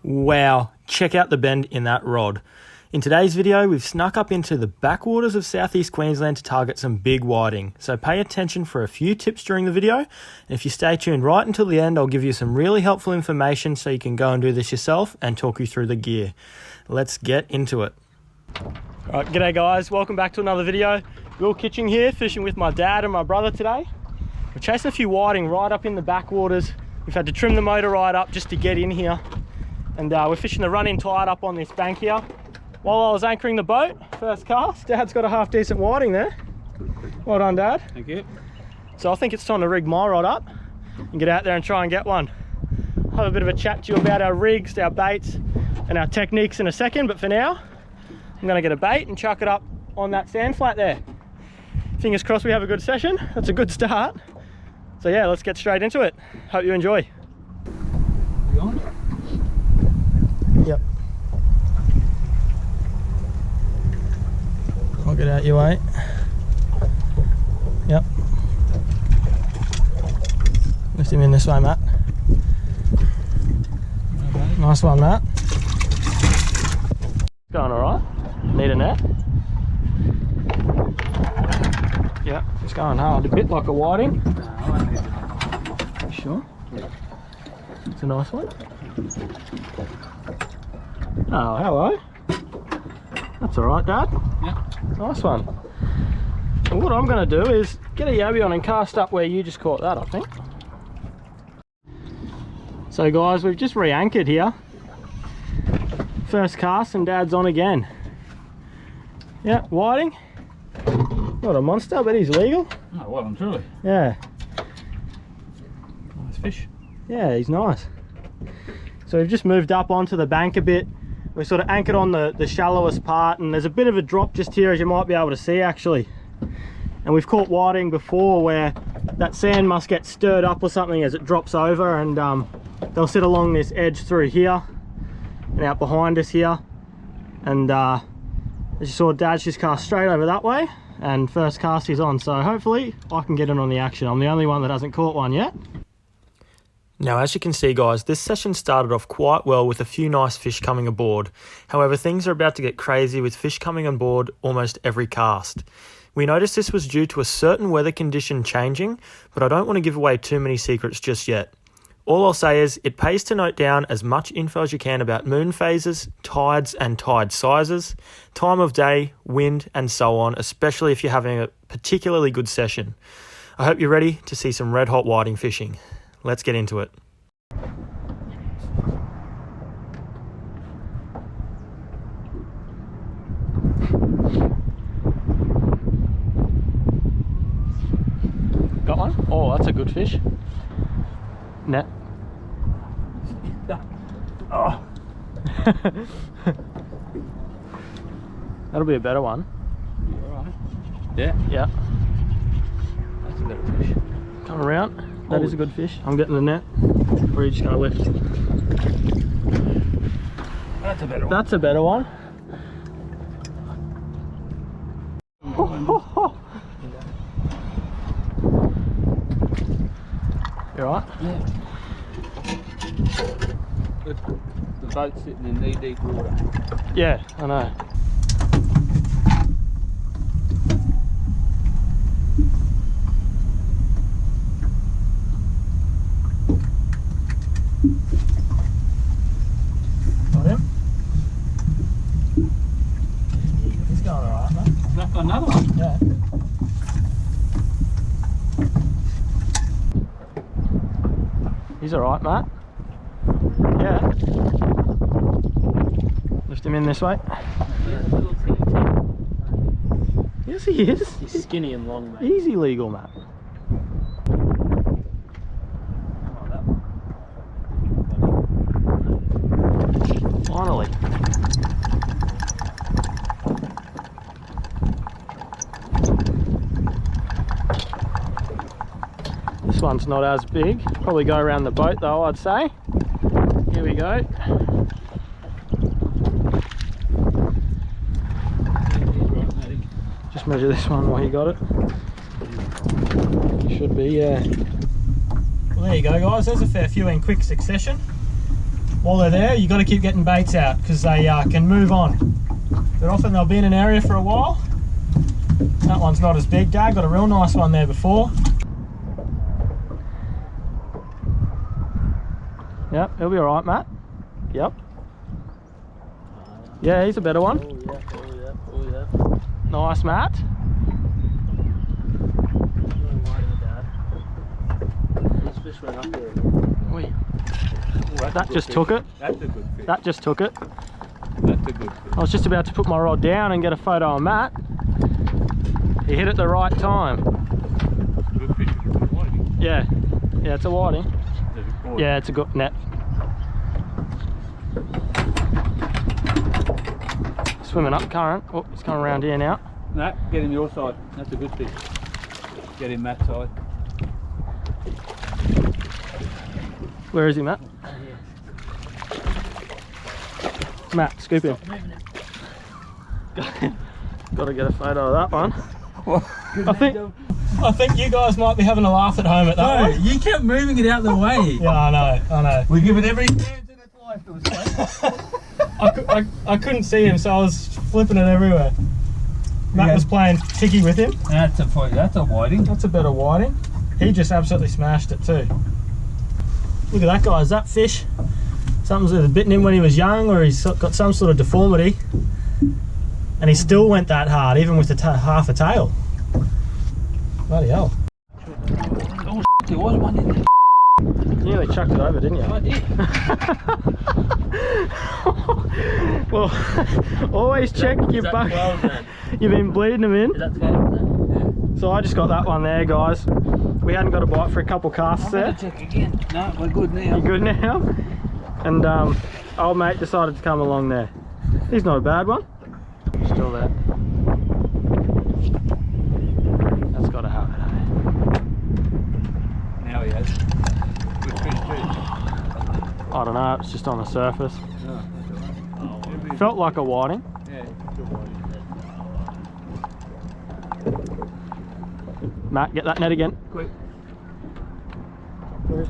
Wow, check out the bend in that rod. In today's video, we've snuck up into the backwaters of South East Queensland to target some big whiting. So pay attention for a few tips during the video. And if you stay tuned right until the end, I'll give you some really helpful information so you can go and do this yourself and talk you through the gear. Let's get into it. All right, g'day guys, welcome back to another video. Will Kitching here, fishing with my dad and my brother today. We're chasing a few whiting right up in the backwaters. We've had to trim the motor right up just to get in here. And we're fishing the run-in tide up on this bank here. While I was anchoring the boat, first cast, Dad's got a half decent whiting there. Well done, Dad. Thank you. So I think it's time to rig my rod up and get out there and try and get one. I'll have a bit of a chat to you about our rigs, our baits, and our techniques in a second, but for now, I'm gonna get a bait and chuck it up on that sand flat there. Fingers crossed we have a good session. That's a good start. So yeah, let's get straight into it. Hope you enjoy. You on? Yep. I'll get out your way. Yep. Lift him in this way, Matt. Nice one, Matt. Going all right. Need a net? Yep, it's going hard. A bit like a whiting. Sure? Yeah. It's a nice one. Oh, hello. That's all right, Dad. Yeah. Nice one. And what I'm going to do is get a yabby on and cast up where you just caught that, I think. So guys, we've just re-anchored here. First cast and Dad's on again. Yeah, whiting. Not a monster, but he's legal. Oh, well and truly. Yeah. Nice fish. Yeah, he's nice. So we've just moved up onto the bank a bit. We're sort of anchored on the shallowest part, and there's a bit of a drop just here, as you might be able to see actually. And we've caught whiting before where that sand must get stirred up or something as it drops over, and they'll sit along this edge through here and out behind us here. And as you saw, Dad's just cast straight over that way, and first cast is on, so hopefully I can get in on the action. I'm the only one that hasn't caught one yet. Now, as you can see guys, this session started off quite well with a few nice fish coming aboard. However, things are about to get crazy with fish coming on board almost every cast. We noticed this was due to a certain weather condition changing, but I don't want to give away too many secrets just yet. All I'll say is it pays to note down as much info as you can about moon phases, tides and tide sizes, time of day, wind and so on, especially if you're having a particularly good session. I hope you're ready to see some red hot whiting fishing. Let's get into it. Got one? Oh, that's a good fish. Net. Oh. That'll be a better one. Alright. Yeah. Yeah. That's a little fish. Come around. That is a good fish. I'm getting the net. Or are you just going to lift? That's a better one. That's a better one. You alright? Yeah. The boat's sitting in knee-deep water. Yeah, I know. Got him? He's going alright, mate. I've got another one. Yeah. He's alright, Matt. Yeah. Lift him in this way. Yes, he is. He's skinny and long, mate. Easy legal, Matt. Finally. This one's not as big. Probably go around the boat though, I'd say. Here we go. Just measure this one while you got it. You should be, yeah. Well, there you go, guys. There's a fair few in quick succession. while they're there, you got to keep getting baits out because they can move on. But often they'll be in an area for a while. That one's not as big. Dad got a real nice one there before. Yep, he'll be alright, Matt. Yep. Yeah, he's a better one. Nice, Matt. Fish went up there. That just took it. That's a good fish. That just took it. That's a good fish. I was just about to put my rod down and get a photo of Matt. He hit at the right time. Good fish. It's a whiting. Yeah, yeah, it's a whiting. There's a cord. Yeah, it's a good net. Swimming up current. Oh, he's coming around here now. No, get him your side. That's a good fish. Get him that side. Where is he, Matt? Matt, scoop him. Got to get a photo of that one. I think you guys might be having a laugh at home at that one. You kept moving it out the way. Yeah, I know. We give it every chance in its life to escape. I couldn't see him, so I was flipping it everywhere. Matt was playing ticky with him. That's a whiting. That's a better whiting. He just absolutely smashed it too. Look at that, guys. That fish, something's either bitten him when he was young or he's got some sort of deformity. And he still went that hard, even with half a tail. Bloody hell. Oh, there was one in there. You nearly chucked it over, didn't you? I did. Well, always check your bucket. You've been bleeding them in. Is that 12 then? So I just got that one there, guys. We hadn't got a bite for a couple casts there. Check again. No, we're good now. You good now? And old mate decided to come along there. He's not a bad one. Still there. That's got to have it, eh? Now he has. Good fish too. I don't know, it's just on the surface. No, that's all right. Felt like a whiting. Yeah, good whiting. Matt, get that net again. Quick. Where's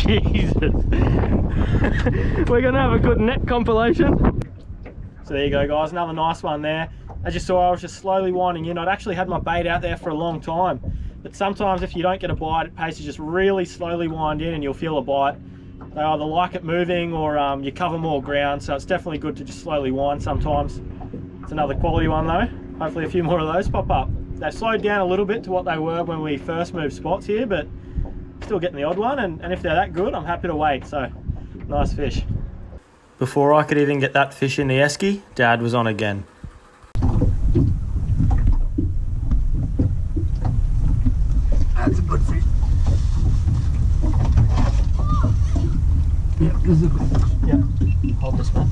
Jesus. We're gonna have a good net compilation. So there you go, guys, another nice one there. As you saw, I was just slowly winding in. I'd actually had my bait out there for a long time, but sometimes if you don't get a bite, it pays to just really slowly wind in and you'll feel a bite. They either like it moving or you cover more ground, so it's definitely good to just slowly wind sometimes. It's another quality one though. Hopefully a few more of those pop up. They've slowed down a little bit to what they were when we first moved spots here, but still getting the odd one, and if they're that good, I'm happy to wait. So nice fish. Before I could even get that fish in the esky, Dad was on again. That's a good fish. Yeah, this is a good fish. Yeah, hold this, man.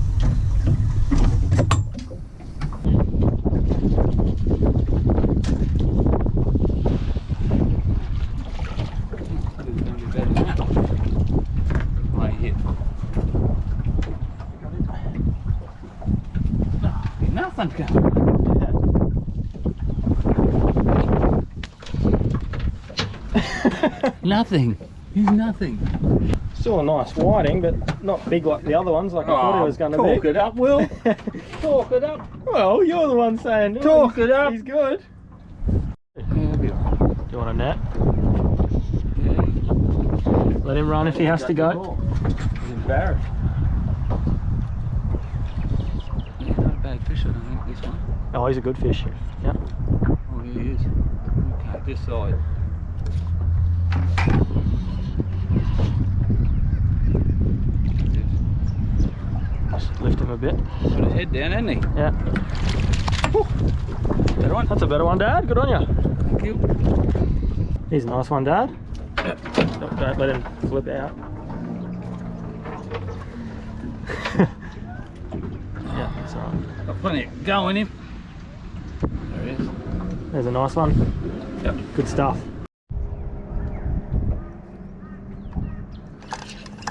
Nothing. He's nothing. Still a nice whiting, but not big like the other ones, like I thought he was going to be. Talk it up, Will. Talk it up. Well, you're the one saying, Talk it up. He's good. Yeah, do you want a net? Yeah. Let him run if he has to go. He's embarrassed. Yeah, not a bad fish, I don't think, this one. Oh, he's a good fish. Yeah. Oh, he is. Okay, this side. Just lift him a bit. Put his head down, hasn't he? Yeah. Whew. Better one. That's a better one, Dad. Good on you. Thank you. He's a nice one, Dad. Don't let him flip out. Yeah, that's all right. Got plenty of go in him. There he is. There's a nice one. Yep. Good stuff.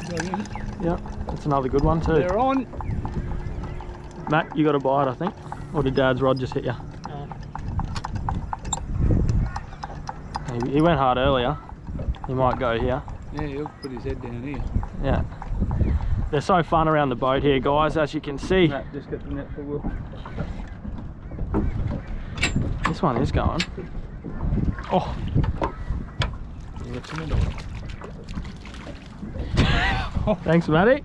Got him. Yeah, that's another good one too. They're on. Matt, you got a bite, I think. Or did Dad's rod just hit you? He went hard earlier. He might go here. Yeah, he'll put his head down here. Yeah. They're so fun around the boat here, guys, as you can see. Matt, just get the net for Will. This one is going. Oh. Thanks, Matty.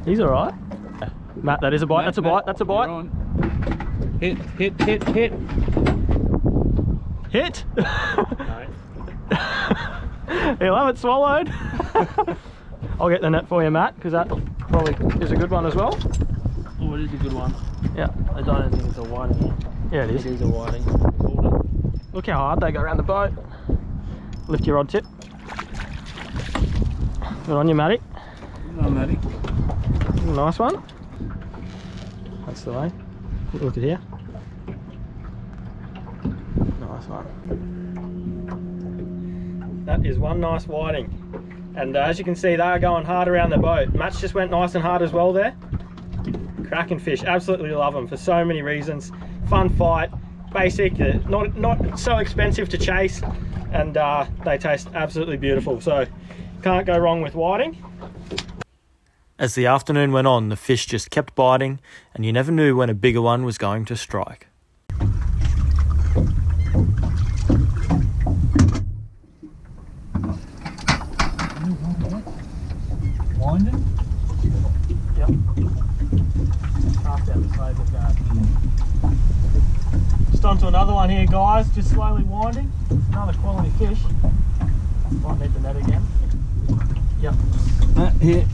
He's alright. Matt, that is a bite. That's a bite. That's a bite. Hit, hit, hit, hit. Hit? No. He'll have it swallowed. I'll get the net for you, Matt, because that probably is a good one as well. Oh, it is a good one. Yeah. I don't think it's a whiting. Yeah, it is. It is a whiting. Look how hard they go around the boat. Lift your rod tip. Good on you, Matty. Good on, Matty. Nice one. That's the way. Look at here. Nice one. That is one nice whiting. And as you can see, they are going hard around the boat. Matt's just went nice and hard as well there. Cracking fish. Absolutely love them for so many reasons. Fun fight. Basic. Not so expensive to chase. And they taste absolutely beautiful. So can't go wrong with whiting. As the afternoon went on, the fish just kept biting, and you never knew when a bigger one was going to strike. Winding? Yep. Half down the side of that. Just onto another one here, guys. Just slowly winding. Another quality fish. Might need the net again. Yep. That hit.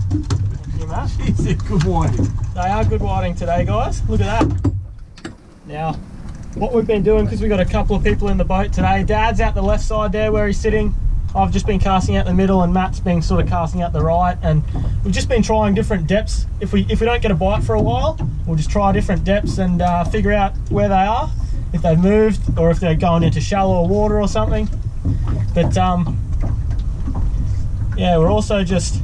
Thank you, Matt. It's a good whiting. They are good whiting today, guys. Look at that. Now, what we've been doing, because we've got a couple of people in the boat today, Dad's out the left side there where he's sitting. I've just been casting out the middle, and Matt's been sort of casting out the right, and we've just been trying different depths. If we don't get a bite for a while, we'll just try different depths and figure out where they are, if they've moved or if they're going into shallower water or something. But yeah, we're also just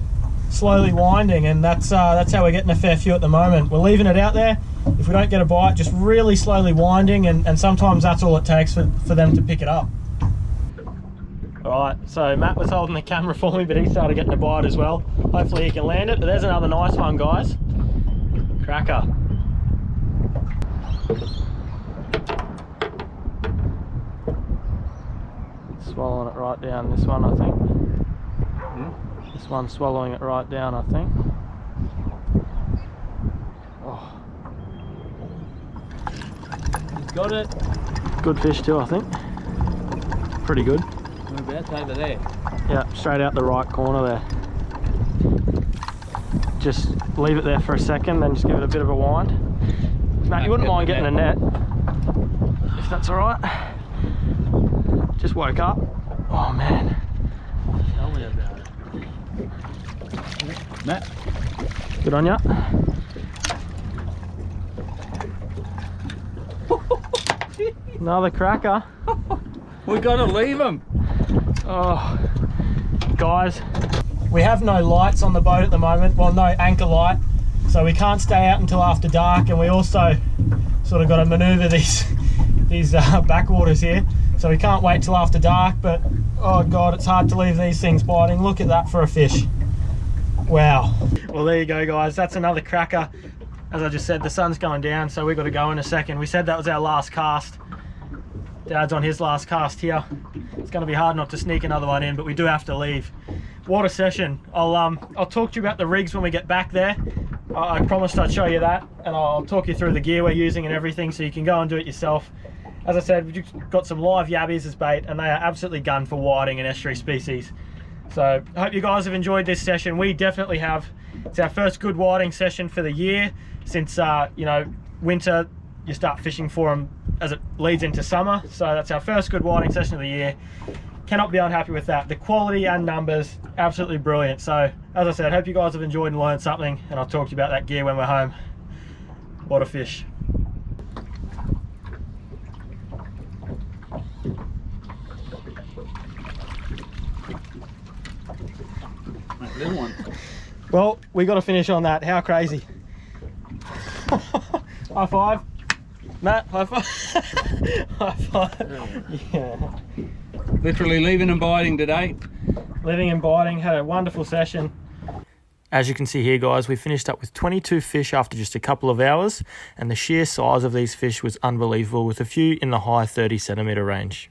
slowly winding, and that's how we're getting a fair few at the moment. We're leaving it out there. If we don't get a bite, just really slowly winding, and sometimes that's all it takes for them to pick it up. Alright, so Matt was holding the camera for me, but he started getting a bite as well. Hopefully he can land it, but there's another nice one, guys. Cracker. Swallowing it right down, this one, I think. This one's swallowing it right down, I think. Oh. He's got it. Good fish too, I think. Pretty good. That's over there. Yeah, straight out the right corner there. Just leave it there for a second, then just give it a bit of a wind. Matt, you wouldn't mind getting a net, if that's alright. Just woke up. Oh man. Tell me about it. Matt. Good on ya. Another cracker. We gotta leave him. Oh, guys, we have no lights on the boat at the moment. Well, no anchor light, so we can't stay out until after dark, and we also sort of got to maneuver these backwaters here, so we can't wait till after dark. But oh god, it's hard to leave these things biting. Look at that for a fish. Wow. Well, there you go, guys. That's another cracker. As I just said, the sun's going down, so we've got to go in a second. We said that was our last cast. Dad's on his last cast here. It's going to be hard not to sneak another one in, but we do have to leave. What a session. I'll talk to you about the rigs when we get back there. I promised I'd show you that, and I'll talk you through the gear we're using and everything, so you can go and do it yourself. As I said, we've got some live yabbies as bait, and they are absolutely gun for whiting and estuary species. So I hope you guys have enjoyed this session. We definitely have. It's our first good whiting session for the year since you know, winter. You start fishing for them as it leads into summer, so that's our first good whiting session of the year. Cannot be unhappy with that. The quality and numbers, absolutely brilliant. So as I said, hope you guys have enjoyed and learned something, and I'll talk to you about that gear when we're home. What a fish. little one. Well, we got to finish on that. How crazy. High five. Matt, high five. High five. Yeah. Literally leaving and biting today. Living and biting, had a wonderful session. As you can see here, guys, we finished up with 22 fish after just a couple of hours, and the sheer size of these fish was unbelievable, with a few in the high 30-centimetre range.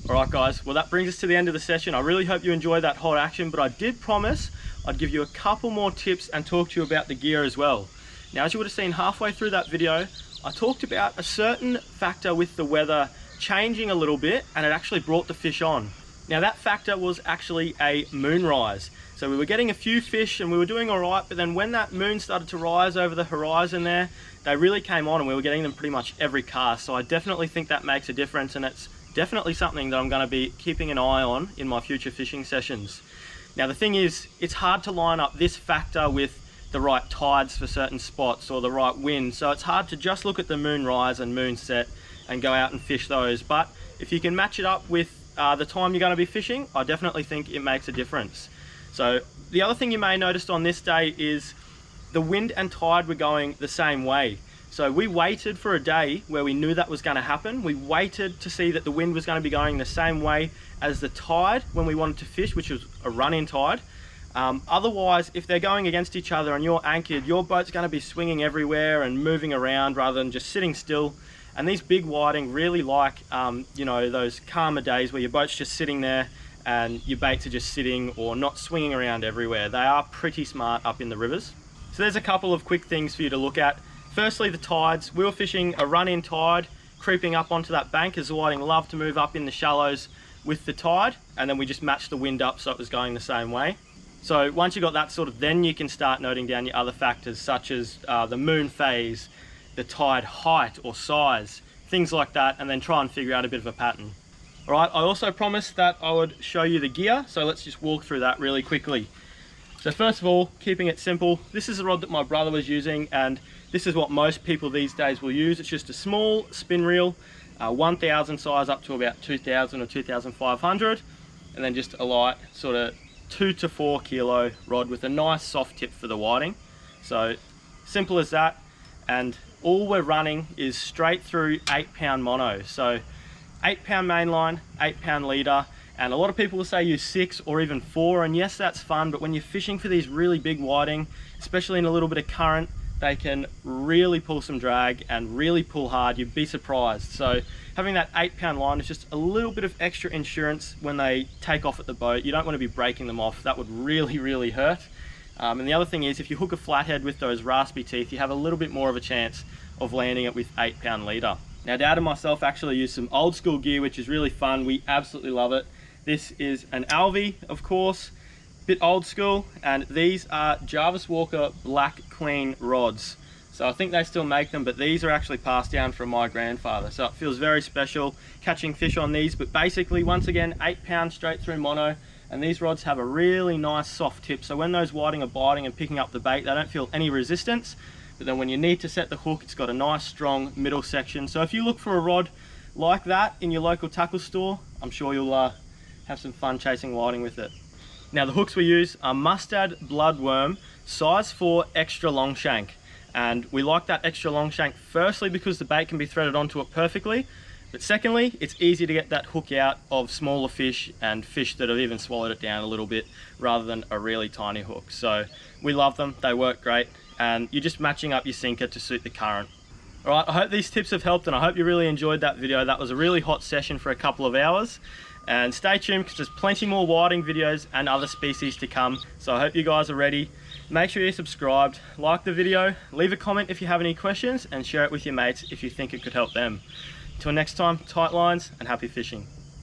Alright guys, well that brings us to the end of the session. I really hope you enjoyed that hot action, but I did promise I'd give you a couple more tips and talk to you about the gear as well. Now, as you would have seen halfway through that video, I talked about a certain factor with the weather changing a little bit, and it actually brought the fish on. Now that factor was actually a moonrise. So we were getting a few fish and we were doing all right, but then when that moon started to rise over the horizon there, they really came on and we were getting them pretty much every cast. So I definitely think that makes a difference, and it's definitely something that I'm going to be keeping an eye on in my future fishing sessions. Now the thing is, it's hard to line up this factor with the right tides for certain spots or the right wind, so it's hard to just look at the moon rise and moon set and go out and fish those. But if you can match it up with the time you're going to be fishing, I definitely think it makes a difference. So the other thing you may have noticed on this day is the wind and tide were going the same way. So we waited for a day where we knew that was going to happen. We waited to see that the wind was going to be going the same way as the tide when we wanted to fish, which was a run-in tide. Otherwise, if they're going against each other and you're anchored, your boat's going to be swinging everywhere and moving around rather than just sitting still. And these big whiting really like, you know, those calmer days where your boat's just sitting there and your baits are just sitting or not swinging around everywhere. They are pretty smart up in the rivers. So there's a couple of quick things for you to look at. Firstly, the tides. We were fishing a run-in tide, creeping up onto that bank, as the whiting love to move up in the shallows with the tide, and then we just matched the wind up so it was going the same way. So once you got that sorted, then you can start noting down your other factors, such as the moon phase, the tide height or size, things like that, and then try and figure out a bit of a pattern. All right, I also promised that I would show you the gear, so let's just walk through that really quickly. So first of all, keeping it simple, this is a rod that my brother was using, and this is what most people these days will use. It's just a small spin reel, 1000 size up to about 2000 or 2500, and then just a light sort of 2 to 4 kilo rod with a nice soft tip for the whiting. So simple as that, and all we're running is straight through 8-pound mono. So 8-pound mainline, 8-pound leader, and a lot of people will say use 6 or even 4, and yes, that's fun, but when you're fishing for these really big whiting, especially in a little bit of current, they can really pull some drag and really pull hard. You'd be surprised. So having that 8-pound line is just a little bit of extra insurance when they take off at the boat. You don't want to be breaking them off. That would really, really hurt. And the other thing is, if you hook a flathead with those raspy teeth, you have a little bit more of a chance of landing it with 8-pound leader. Now, Dad and myself actually use some old school gear, which is really fun. We absolutely love it. This is an Alvi, of course, bit old school, and these are Jarvis Walker Black Queen rods. So I think they still make them, but these are actually passed down from my grandfather. So it feels very special catching fish on these, but basically, once again, 8-pound straight through mono, and these rods have a really nice soft tip. So when those whiting are biting and picking up the bait, they don't feel any resistance. But then when you need to set the hook, it's got a nice strong middle section. So if you look for a rod like that in your local tackle store, I'm sure you'll have some fun chasing whiting with it. Now the hooks we use are Mustad Bloodworm size 4 extra long shank, and we like that extra long shank firstly because the bait can be threaded onto it perfectly, but secondly, it's easy to get that hook out of smaller fish and fish that have even swallowed it down a little bit rather than a really tiny hook. So we love them, they work great, and you're just matching up your sinker to suit the current. Alright, I hope these tips have helped, and I hope you really enjoyed that video. That was a really hot session for a couple of hours. And stay tuned because there's plenty more whiting videos and other species to come. So I hope you guys are ready. Make sure you're subscribed, like the video, leave a comment if you have any questions, and share it with your mates if you think it could help them. Till next time, tight lines and happy fishing.